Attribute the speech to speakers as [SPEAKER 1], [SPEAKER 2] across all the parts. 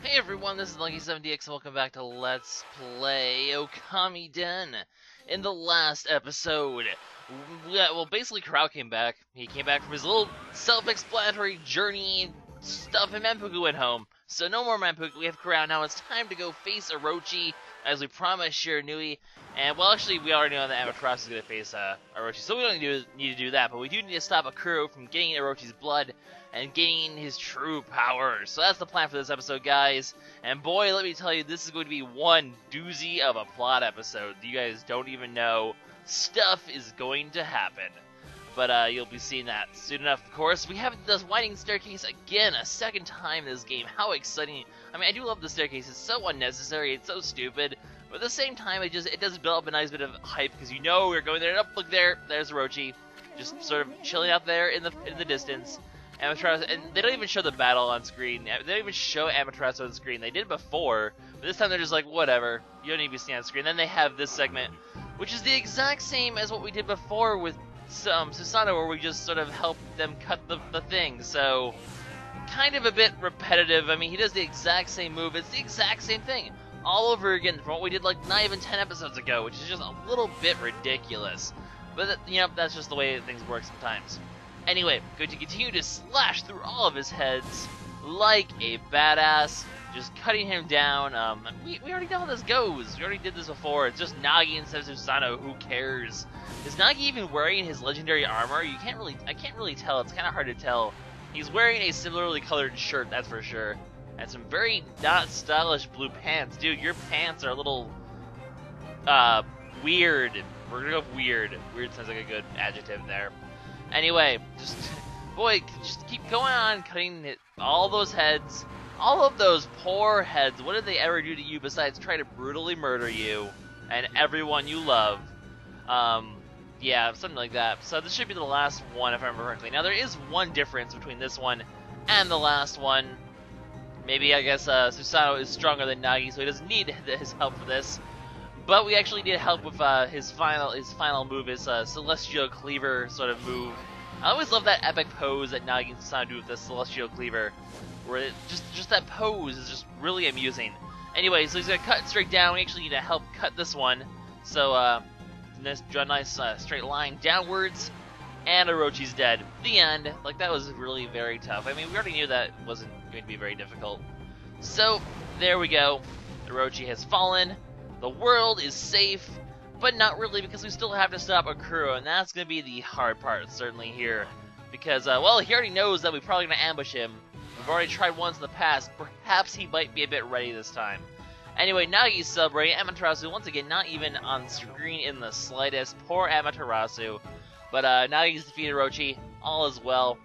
[SPEAKER 1] Hey everyone, this is LuckySevenDX and welcome back to Let's Play Okamiden. In the last episode, basically Kurow came back. He came back from his little self-explanatory journey stuff and Manpuku went home. So no more Manpuku, we have Kurow. Now it's time to go face Orochi, as we promised Shiranui. And, well, actually, we already know that Amaterasu is going to face Orochi, so we don't need to do that. But we do need to stop Akuro from getting Orochi's blood and gaining his true power. So that's the plan for this episode, guys. And boy, let me tell you, this is going to be one doozy of a plot episode. You guys don't even know. Stuff is going to happen. But you'll be seeing that soon enough, of course. We have this winding staircase again, a second time in this game. How exciting. I mean, I do love the staircase. It's so unnecessary. It's so stupid. But at the same time, it does build up a nice bit of hype, because you know we're going there. Oh, look there. There's Orochi. Just sort of chilling out there in the distance. Amaterasu, and they don't even show the battle on screen. They don't even show Amaterasu on screen. They did before, but this time they're just like, whatever. You don't need to be seen on screen. Then they have this segment, which is the exact same as what we did before with Susanoo, where we just sort of help them cut the thing. So, kind of a bit repetitive. I mean, he does the exact same move. It's the exact same thing all over again from what we did like not even 10 episodes ago, which is just a little bit ridiculous. But, you know, that's just the way things work sometimes. Anyway, going to continue to slash through all of his heads like a badass, just cutting him down. We already know how this goes. We already did this before. It's just Nagi instead of Susanoo. Who cares? Is Nagi even wearing his legendary armor? I can't really tell. It's kind of hard to tell. He's wearing a similarly colored shirt, that's for sure, and some very not stylish blue pants. Dude, your pants are a little weird. We're gonna go with weird. Weird sounds like a good adjective there. Anyway, just keep going on, cutting all those heads, all of those poor heads. What did they ever do to you besides try to brutally murder you and everyone you love? Yeah, something like that. So this should be the last one, if I remember correctly. Now, there is one difference between this one and the last one. Maybe, I guess, Susanoo is stronger than Nagi, so he doesn't need his help for this. But we actually need help with his final move, his Celestial Cleaver sort of move. I always love that epic pose that Nagi and Susanoo do with the Celestial Cleaver, where just that pose is just really amusing. Anyway, so he's gonna cut straight down. We actually need to help cut this one. So draw a nice straight line downwards, and Orochi's dead. The end. Like, that was really very tough. I mean, we already knew that wasn't going to be very difficult. So there we go. Orochi has fallen. The world is safe, but not really, because we still have to stop Akuro, and that's going to be the hard part, certainly here. Because, well, he already knows that we're probably going to ambush him. We've already tried once in the past. Perhaps he might be a bit ready this time. Anyway, Nagi's celebrating. Amaterasu, once again, not even on screen in the slightest. Poor Amaterasu. But Nagi's defeated Orochi. All is well.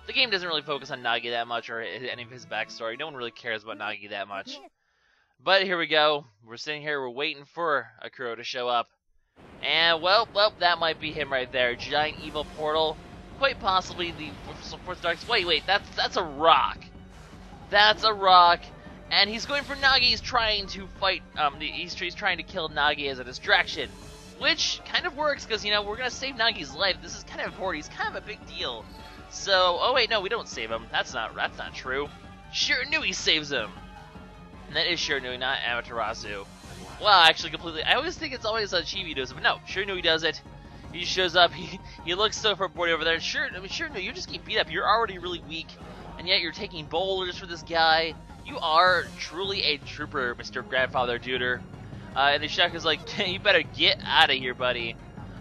[SPEAKER 1] The game doesn't really focus on Nagi that much, or any of his backstory. No one really cares about Nagi that much. But here we go. We're sitting here, we're waiting for Akuro to show up. And, well, that might be him right there. Giant evil portal. Quite possibly the fourth dark... Wait, that's a rock. That's a rock. And he's going for Nagi. He's trying to fight, he's trying to kill Nagi as a distraction. Which kind of works, because, you know, we're going to save Nagi's life. This is kind of important. He's kind of a big deal. So, oh wait, no, we don't save him. That's not true. Shiranui saves him. And that is Shiranui, not Amaterasu. Well, actually, completely. I always think it's always Chibi does it, but no, Shiranui does it. He shows up. He looks so bored over there. Shiranui, you just get beat up. You're already really weak, and yet you're taking boulders for this guy. You are truly a trooper, Mr. Grandfather Duder. And the Shaku's like, you better get out of here, buddy.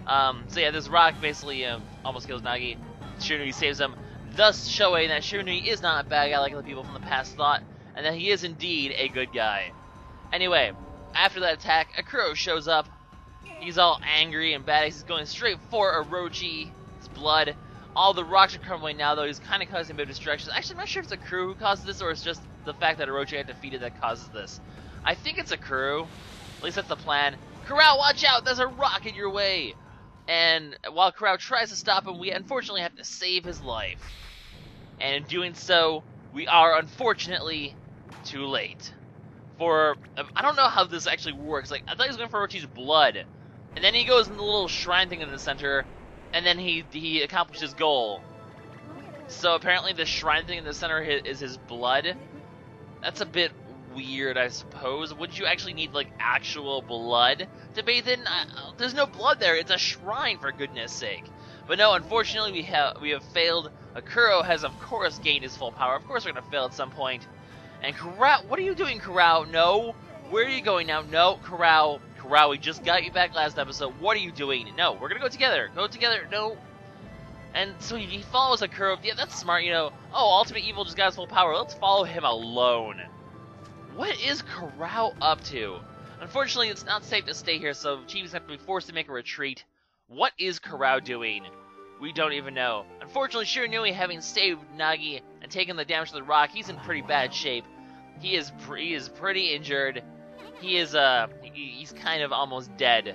[SPEAKER 1] So yeah, this rock basically almost kills Nagi. Shiranui saves him, thus showing that Shiranui is not a bad guy like the people from the past thought, and that he is indeed a good guy. Anyway, after that attack, Akuro shows up. He's all angry and badass. He's going straight for Orochi's blood. All the rocks are crumbling now, though. He's kind of causing a bit of distractions. Actually, I'm not sure if it's Akuro who causes this, or it's just the fact that Orochi got defeated that causes this. I think it's Akuro. At least that's the plan. Kurow, watch out! There's a rock in your way! And while Kurow tries to stop him, we unfortunately have to save his life. And in doing so, we are unfortunately too late. I don't know how this actually works. Like, I thought he was going for Orochi's blood. And then he goes in the little shrine thing in the center, and then he accomplished his goal. So apparently the shrine thing in the center is his blood. That's a bit weird, I suppose. Would you actually need, like, actual blood to bathe in? There's no blood there. It's a shrine, for goodness sake. But no, unfortunately, we have failed. Akuro has, of course, gained his full power. Of course, we're gonna fail at some point. And Kurow, what are you doing, Kurow? No. Where are you going now? No, Kurow. Kurow, we just got you back last episode. What are you doing? No, we're gonna go together. Go together. No. And so he follows Akuro. Yeah, that's smart, you know. Oh, Ultimate Evil just got his full power. Let's follow him alone. What is Kurow up to? Unfortunately, it's not safe to stay here, so Chibi's have to be forced to make a retreat. What is Kurow doing? We don't even know. Unfortunately, Shiranui, having saved Nagi and taken the damage to the rock, he's in pretty bad shape. He is pretty injured. He's kind of almost dead.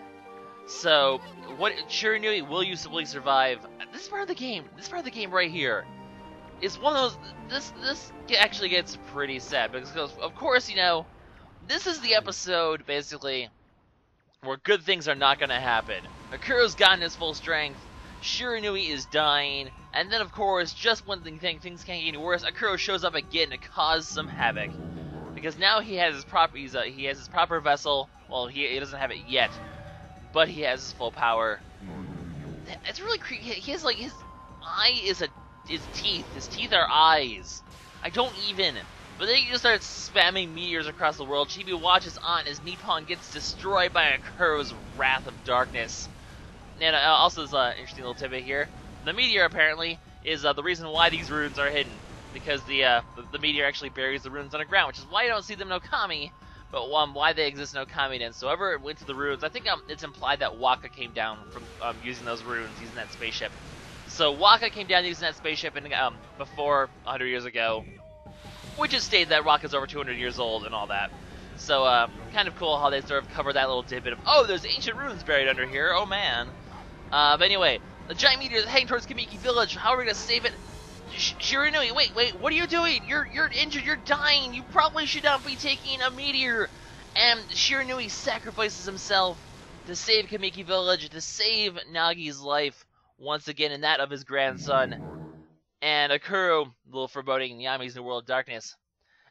[SPEAKER 1] So, what, Shiranui, will you survive? This part of the game right here is one of those. This actually gets pretty sad because, of course, you know, this is the episode basically where good things are not going to happen. Akuro's gotten his full strength. Shiranui is dying, and then, of course, just when things can't get any worse, Akuro shows up again to cause some havoc. Because now he has his proper vessel. Well, he doesn't have it yet, but he has his full power. It's really creepy. He has, like, his eye is his teeth. His teeth are eyes. I don't even. But then he just starts spamming meteors across the world. Chibi watches on as Nippon gets destroyed by Akuro's wrath of darkness. And also, there's an interesting little tidbit here. The meteor, apparently, is the reason why these runes are hidden. Because the meteor actually buries the runes underground, which is why you don't see them in Okami, but why they exist in Okamiden. So whoever went to the runes, I think it's implied that Waka came down from using those runes, using that spaceship. So Waka came down using that spaceship before 100 years ago, which is stated that Waka's over 200 years old and all that. So kind of cool how they sort of cover that little tidbit of, oh, there's ancient runes buried under here, oh man. But anyway, the giant meteor is heading towards Kamiki Village. How are we gonna save it? Shiranui, wait, what are you doing? You're injured, you're dying. You probably should not be taking a meteor. And Shiranui sacrifices himself to save Kamiki Village, to save Nagi's life once again, and that of his grandson. And Akuro, a little foreboding, Yami's New World of Darkness.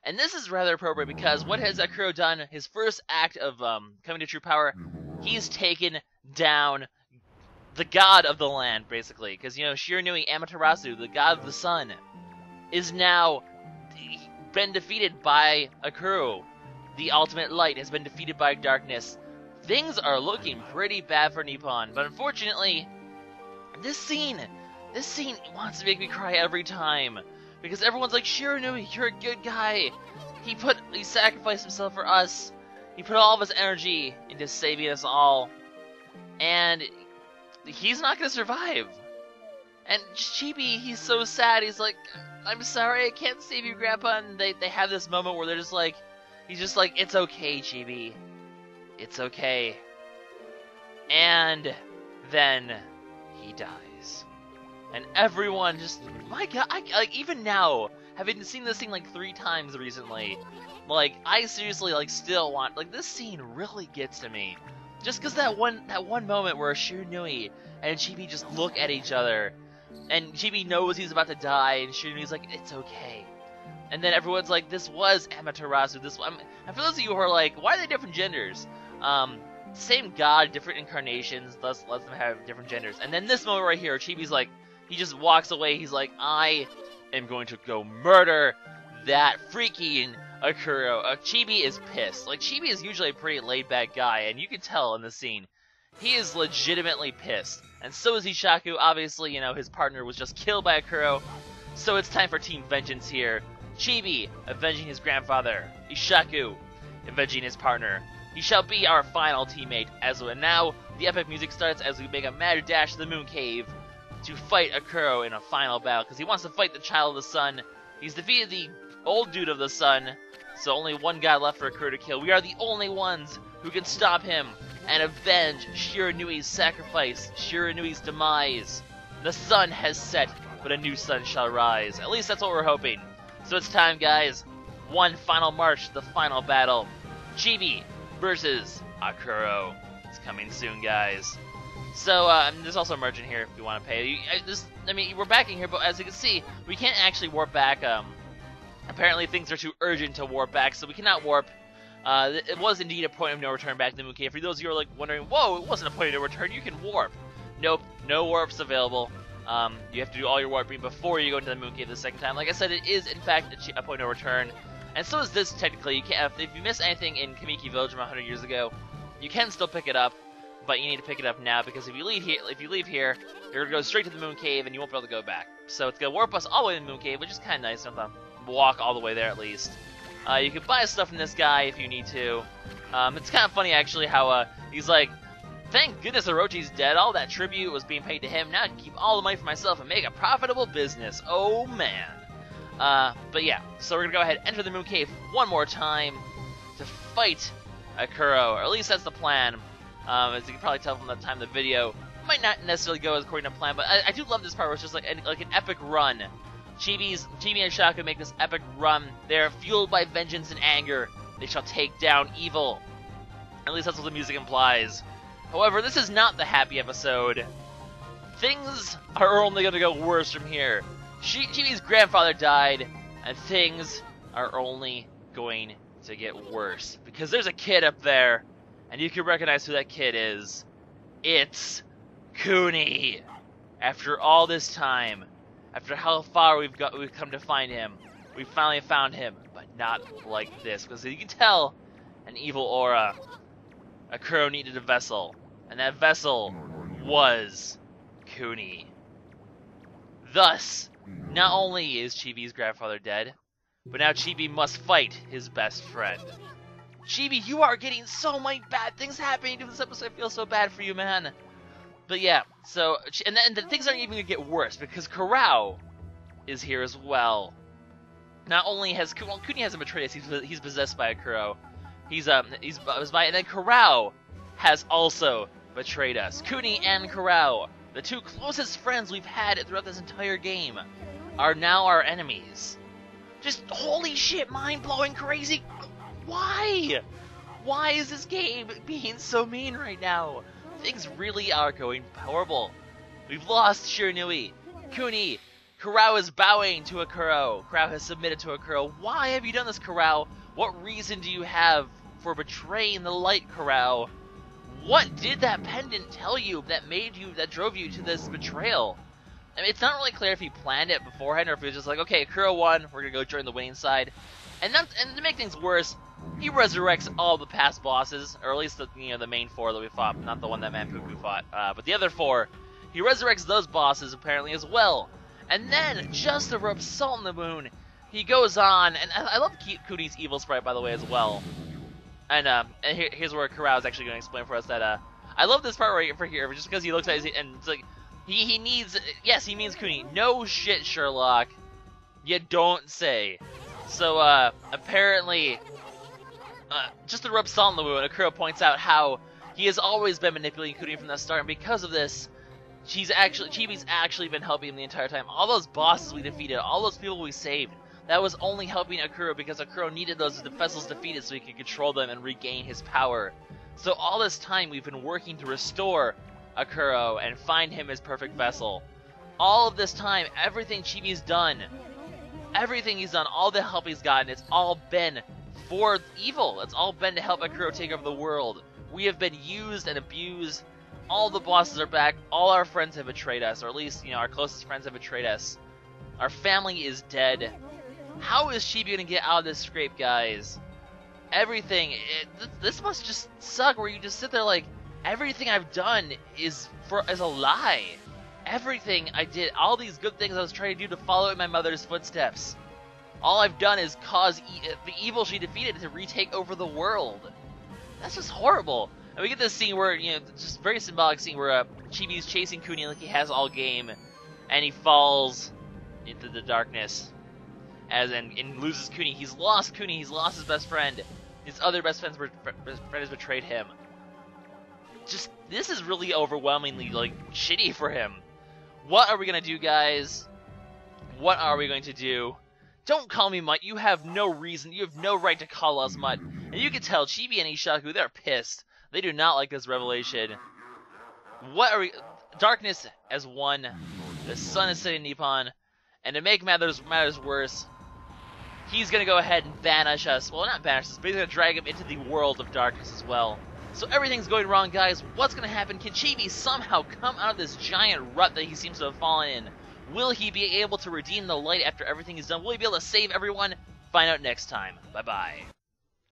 [SPEAKER 1] And this is rather appropriate because what has Akuro done? His first act of coming to true power, he's taken down the god of the land, basically. Because, you know, Shiranui Amaterasu, the god of the sun, is now been defeated by Akuro. The ultimate light has been defeated by darkness. Things are looking pretty bad for Nippon. But unfortunately, this scene wants to make me cry every time. Because everyone's like, Shiranui, you're a good guy. He sacrificed himself for us. He put all of his energy into saving us all. And he's not gonna survive. And Chibi, he's so sad. He's like, I'm sorry, I can't save you, Grandpa. And they have this moment where they're just like, he's just like, it's okay, Chibi. It's okay. And then he dies. And everyone just, my god, like, even now, having seen this scene like 3 times recently, like, I seriously, like, still want, like, this scene really gets to me. Just because that one moment where Shiranui and Chibi just look at each other, and Chibi knows he's about to die, and Shiranui's like, it's okay. And then everyone's like, this was Amaterasu, and for those of you who are like, why are they different genders? Same god, different incarnations, thus lets them have different genders. And then this moment right here, Chibi's like, he just walks away, he's like, I am going to go murder that freaking Akuro. Chibi is pissed. Like, Chibi is usually a pretty laid-back guy, and you can tell in this scene, he is legitimately pissed. And so is Ishaku. Obviously, you know, his partner was just killed by Akuro, so it's time for Team Vengeance here. Chibi, avenging his grandfather. Ishaku, avenging his partner. He shall be our final teammate. And now, the epic music starts as we make a mad dash to the Moon Cave to fight Akuro in a final battle, because he wants to fight the Child of the Sun. He's defeated the old dude of the sun, so only one guy left for Akuro to kill. We are the only ones who can stop him and avenge Shiranui's sacrifice, Shiranui's demise. The sun has set, but a new sun shall rise. At least that's what we're hoping. So it's time, guys. One final march, the final battle. Chibi versus Akuro. It's coming soon, guys. So, there's also a merchant here if you want to pay. I mean, we're back in here, but as you can see, we can't actually warp back Apparently things are too urgent to warp back, so we cannot warp. It was indeed a point of no return back to the Moon Cave. For those of you who are like wondering, whoa, it wasn't a point of no return, you can warp. Nope, no warps available. You have to do all your warping before you go into the Moon Cave the second time. Like I said, it is in fact a point of no return. And so is this technically. You can't, if you miss anything in Kamiki Village from 100 years ago, you can still pick it up, but you need to pick it up now because if you leave here, you're gonna go straight to the Moon Cave and you won't be able to go back. So it's gonna warp us all the way to the Moon Cave, which is kind of nice. Don't have to walk all the way there at least. You can buy stuff from this guy if you need to. It's kind of funny actually how he's like, thank goodness Orochi's dead. All that tribute was being paid to him. Now I can keep all the money for myself and make a profitable business. Oh man. But yeah, so we're gonna go ahead and enter the Moon Cave one more time to fight Akuro, or at least that's the plan. As you can probably tell from the time of the video, it might not necessarily go according to plan, but I do love this part where it's just like an epic run. Chibi and Shaku make this epic run. They're fueled by vengeance and anger. They shall take down evil. At least that's what the music implies. However, this is not the happy episode. Things are only going to go worse from here. Chibi's grandfather died, and things are only going to get worse. Because there's a kid up there, and you can recognize who that kid is. It's Kuni. After all this time, after how far we've come to find him, we finally found him, but not like this. Because you can tell, an evil aura. Akuro needed a vessel, and that vessel was Kuni. Thus, not only is Chibi's grandfather dead, but now Chibi must fight his best friend. Chibi, you are getting so many bad things happening to this episode. I feel so bad for you, man. But yeah, so, and then things aren't even going to get worse, because Kurow is here as well. Not only has, well, Kuni hasn't betrayed us, he's possessed by Akuro. He's and then Kurow has also betrayed us. Kuni and Kurow, the two closest friends we've had throughout this entire game, are now our enemies. Just holy shit, mind-blowing, crazy. Why? Why is this game being so mean right now? Things really are going horrible. We've lost Shiranui. Kuni. Kurow is bowing to Akuro. Kurow has submitted to Akuro. Why have you done this, Kurow? What reason do you have for betraying the light, Kurow? What did that pendant tell you that drove you to this betrayal? I mean, it's not really clear if he planned it beforehand or if he was just like, okay, Akuro won, we're gonna go join the winning side. And to make things worse, he resurrects all the past bosses, or at least the main four that we fought, not the one that Manpuku fought, but the other four. He resurrects those bosses apparently as well. And then, just to rub salt in the wound, he goes on, and I love Kuni's evil sprite, by the way, as well. And here's where Kurow is actually going to explain for us that, I love this part right here, just because he looks at it, and it's like, he needs, yes, he means Kuni. No shit, Sherlock. You don't say. So, apparently, just to rub salt in the wound, Akuro points out how he has always been manipulating Kuni from the start, and because of this, Chibi's actually been helping him the entire time. All those bosses we defeated, all those people we saved, that was only helping Akuro because Akuro needed those vessels defeated so he could control them and regain his power. So all this time we've been working to restore Akuro and find him his perfect vessel. All of this time, everything Chibi's done, all the help he's gotten, it's all been for evil. It's all been to help Akuro take over the world. We have been used and abused. All the bosses are back. All our friends have betrayed us, or at least, our closest friends have betrayed us. Our family is dead. How is Chibi gonna get out of this scrape, guys? Everything. This must just suck. Where you just sit there like, everything I've done is a lie. Everything I did, all these good things I was trying to do to follow in my mother's footsteps. All I've done is cause the evil she defeated to retake over the world. That's just horrible. And we get this scene where, just very symbolic scene where Chibi's chasing Kuni like he has all game, and he falls into the darkness, and loses Kuni. He's lost Kuni. He's lost his best friend. His other best friend has betrayed him. Just, this is really overwhelmingly, shitty for him. What are we gonna do, guys? What are we going to do? Don't call me Mutt. You have no reason. You have no right to call us Mutt. And you can tell Chibi and Ishaku, they're pissed. They do not like this revelation. What are we... Darkness has won. The sun is setting in Nippon. And to make matters worse, he's gonna go ahead and banish us. Well, not banish us, but he's gonna drag him into the world of darkness as well. So everything's going wrong, guys. What's gonna happen? Can Chibi somehow come out of this giant rut that he seems to have fallen in? Will he be able to redeem the light after everything is done? Will he be able to save everyone? Find out next time. Bye-bye.